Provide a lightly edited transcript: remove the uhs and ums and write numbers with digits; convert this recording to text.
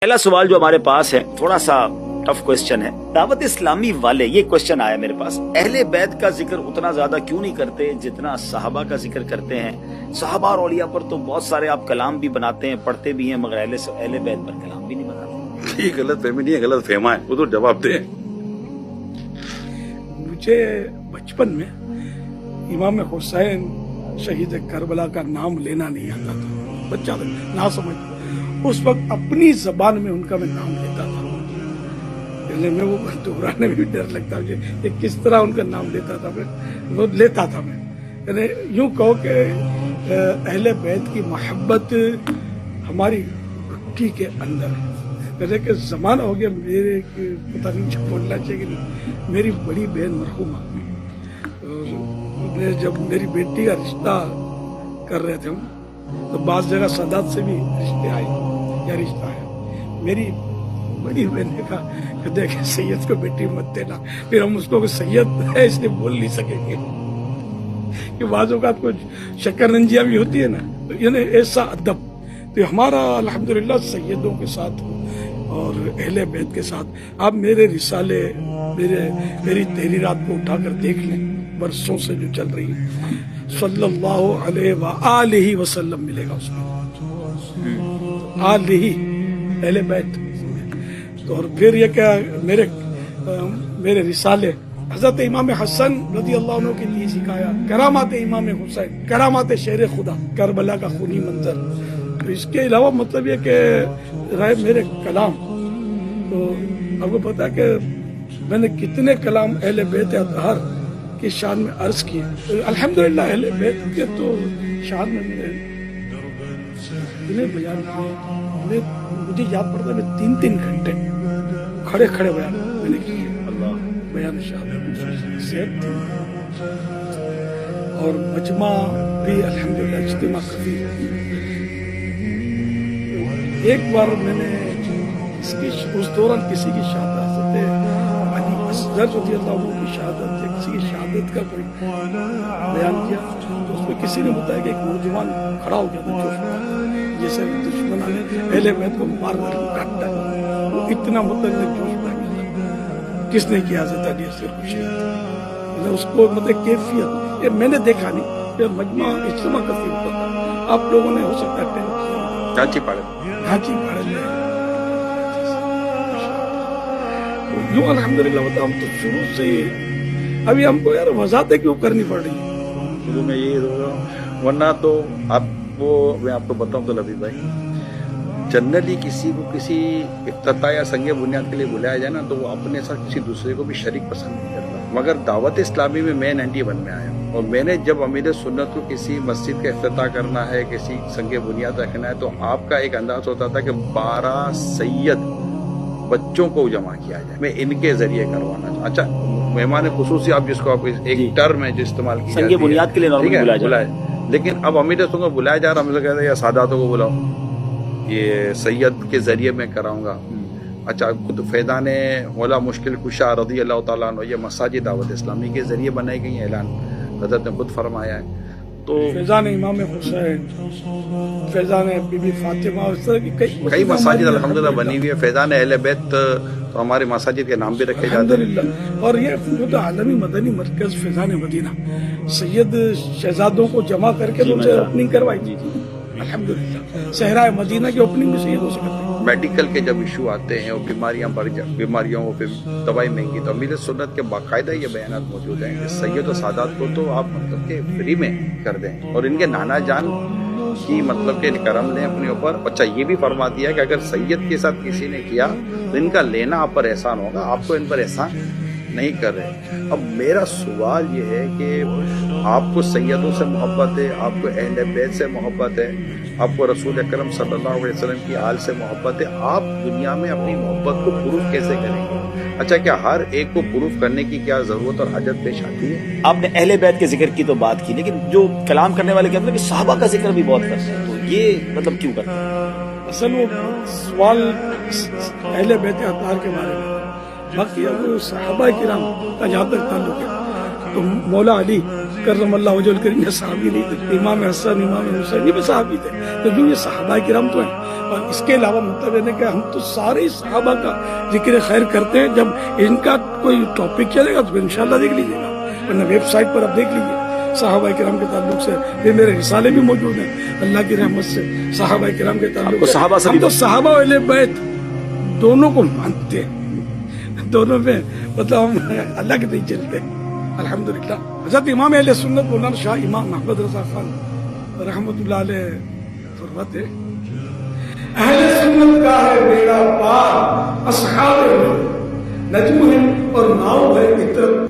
پہلا سوال جو ہمارے پاس ہے تھوڑا سا ٹف کوسچن ہے. دعوت اسلامی والے یہ کوسچن آیا میرے پاس، اہل بیت کا ذکر اتنا زیادہ کیوں نہیں کرتے جتنا صحابہ کا ذکر کرتے ہیں؟ صحابہ اور اولیاء پر تو بہت سارے آپ کلام بھی بناتے ہیں، پڑھتے بھی ہیں، مگر اہل بیت پر کلام بھی نہیں بناتے. یہ غلط فہمی نہیں ہے، غلط فہما ہے، وہ تو جواب دیں. مجھے بچپن میں امام حسین شہید کربلا کا نام لینا نہیں آتا تھا، بچہ نہ سمجھ. اس وقت اپنی زبان میں ان کا میں نام لیتا تھا. میں وہ دہرانے میں بھی ڈر لگتا مجھے کہ کس طرح ان کا نام لیتا تھا. وہ لیتا تھا میں، یعنی یوں کہو کہ اہل بیت کی محبت ہماری رٹی کے اندر ہے. کہ زمانہ ہو گیا میرے پتہ نہیں بولنا چاہیے کہ نہیں، میری بڑی بہن مرحومہ جب میری بیٹی کا رشتہ کر رہے تھے تو بعض جگہ سادات سے بھی رشتے آئے یا رشتہ ہے. میری بڑی بہن نے کہا کہ دیکھیں سید کو بیٹی مت دینا، پھر ہم اس کو سید ہے اس لیے بول نہیں سکیں گے کہ بعض اوقات کچھ شکر رنجیاں بھی ہوتی ہے نا، تو یعنی ایسا ادب. تو ہمارا الحمدللہ سیدوں کے ساتھ اور اہل بیت کے ساتھ. آپ میرے رسالے میری تحریرات کو اٹھا کر دیکھ لیں، برسوں سے جو چل رہی ہے، صلی اللہ علیہ وآلہ وسلم ملے گا اس میں، آلہ اہل بیت. اور پھر یہ کہ میرے رسالے حضرت امام حسن رضی اللہ عنہ کے لیے سکھایا، کرامات امام حسین، کرامات شیر خدا، کربلا کا خونی منظر. تو اس کے علاوہ مطلب یہ کہ رہے میرے کلام، تو آپ کو پتا کہ میں نے کتنے کلام اہل بیت اطہار کی شان میں عرض کیے. الحمدللہ اہل بیت کے تو شان میں میں بیان کیے. مجھے یاد پڑتا ہے میں 3 گھنٹے کھڑے بیان میں نے کیے. اللہ بیان شاہد صحت تھی اور مجمع بھی الحمدللہ اجتماع کبھی. ایک بار میں نے اس دوران کسی کی شہادت علی اصغر رضی اللہ عنہ کی شہادت، کسی کی شہادت کا کوئی بیان کیا، تو اس میں کسی نے بتایا کہ ایک نوجوان کھڑا ہو گیا تھا جوش میں، جیسے دشمن نے اہل بیت کو مار کر کاٹتا ہے، وہ اتنا مطلب جوش میں گیا تھا. کس نے کیا حضرت علی اصغر کو شہید؟ اس کو مطلب کیفیت یہ میں نے دیکھا نہیں کہ مجمع اجتماع کثیر ہوتا تھا. آپ لوگوں نے ہو سکتا ہے کانچی پاڑے میں یوں الحمدللہ ہوتا. ہم تو شروع سے ابھی ہم کو یار وضاحتیں کیوں کرنی پڑ رہی ہے شروع میں یہی ہو، ورنہ تو میں آپ کو بتاؤں تو لبی بھائی، جنرلی کسی کو کسی افتتاح یا سنگ بنیاد کے لیے بلایا جائے نا تو وہ اپنے ساتھ کسی دوسرے کو بھی شریک پسند نہیں کرتا. مگر دعوت اسلامی میں 91 میں آیا اور میں نے جب امیر سنت کو کسی مسجد کا افتتاح کرنا ہے، کسی سنگ بنیاد رکھنا ہے، تو آپ کا ایک انداز ہوتا تھا کہ 12 سید بچوں کو جمع کیا جائے، میں ان کے ذریعے کروانا چاہتا. اچھا مہمان خصوصی آپ جس کو آپ ایک ٹرم ہے جو استعمال کی سنگ بنیاد کے لیے نارملی بلائے، لیکن اب امیر سنت کو بلایا جا رہا، ہم سے کہتے ہیں یا ساداتوں کو بلاؤ، یہ سید کے ذریعے میں کراؤں گا. اچھا خود فیضان مولا مشکل کشا رضی اللہ تعالیٰ عنہ، یہ مساجد دعوت اسلامی کے ذریعے بنائی گئی، اعلان حضرت نے خود فرمایا ہے. تو فیضان امام حسین، فیضان بی بی فاطمہ، اس طرح کی کئی مساجد الحمدللہ بنی ہوئی ہے. فیضان اہل بیت تو ہمارے مساجد کے نام بھی رکھے جاتے ہیں. اور یہ عالمی مدنی مرکز فیضان مدینہ سید شہزادوں کو جمع کر کے ان سے اوپننگ کروائی. الحمدللہ صحرائے مدینہ کی اوپننگ بھی سیدوں سے کرتے ہیں. میڈیکل کے جب ایشو آتے ہیں اور بیماریوں پہ دوائی مہنگی، تو امیر سنت کے باقاعدہ یہ بیانات موجود ہیں کہ سید و سادات کو تو آپ مطلب کہ فری میں کر دیں، اور ان کے نانا جان کی مطلب کہ کرم لیں اپنے اوپر. اچھا یہ بھی فرما دیا کہ اگر سید کے ساتھ کسی نے کیا تو ان کا لینا آپ پر احسان ہوگا، آپ کو ان پر احسان نہیں کر رہے. اب میرا سوال یہ ہے کہ آپ کو سیدوں سے محبت ہے، آپ کو اہل بیت سے محبت ہے، آپ کو رسول اکرم صلی اللہ علیہ وسلم کی آل سے محبت ہے، آپ دنیا میں اپنی محبت کو پروف کیسے کریں گے؟ اچھا کیا ہر ایک کو پروف کرنے کی کیا ضرورت اور حاجت پیش آتی ہے؟ آپ نے اہل بیت کے ذکر کی تو بات کی، لیکن جو کلام کرنے والے کہتے ہیں کہ صحابہ کا ذکر بھی بہت کرتے ہیں، تو یہ مطلب کیوں کرتے ہیں؟ اصل وہ سوال اہل بیت اطہار کے بارے میں، باقی اب صحابہ کرام کا جہاں تک تعلق ہے تو مولا علی کرم اللہ وجہ الکریم یہ صحابی نہیں تھے، امام حسن امام حسین یہ بھی صحابی تھے، تو یہ صحابہ کرام تو ہیں. اور اس کے علاوہ مطلب یہ ہے کہ ہم تو سارے صحابہ کا ذکر خیر کرتے ہیں. جب ان کا کوئی ٹاپک چلے گا تو انشاءاللہ دیکھ لیجیے گا، ورنہ ویب سائٹ پر آپ دیکھ لیجیے صحابہ کرام کے تعلق سے یہ میرے رسالے بھی موجود ہیں اللہ کی رحمت سے. صحابہ کرام کے تعلق سے ہم تو صحابہ اہل بیت دونوں کو مانتے ہیں، دونوں میں مطلب ہم اللہ کے نہیں چلتے الحمدللہ. حضرت امام اہل سنت مولانا شاہ امام محمد رضا خان رحمت اللہ علیہ فرماتے اہل سنت کا ہے بیڑا پار، اصحاب نجم ہے اور ناؤ ہے عطرت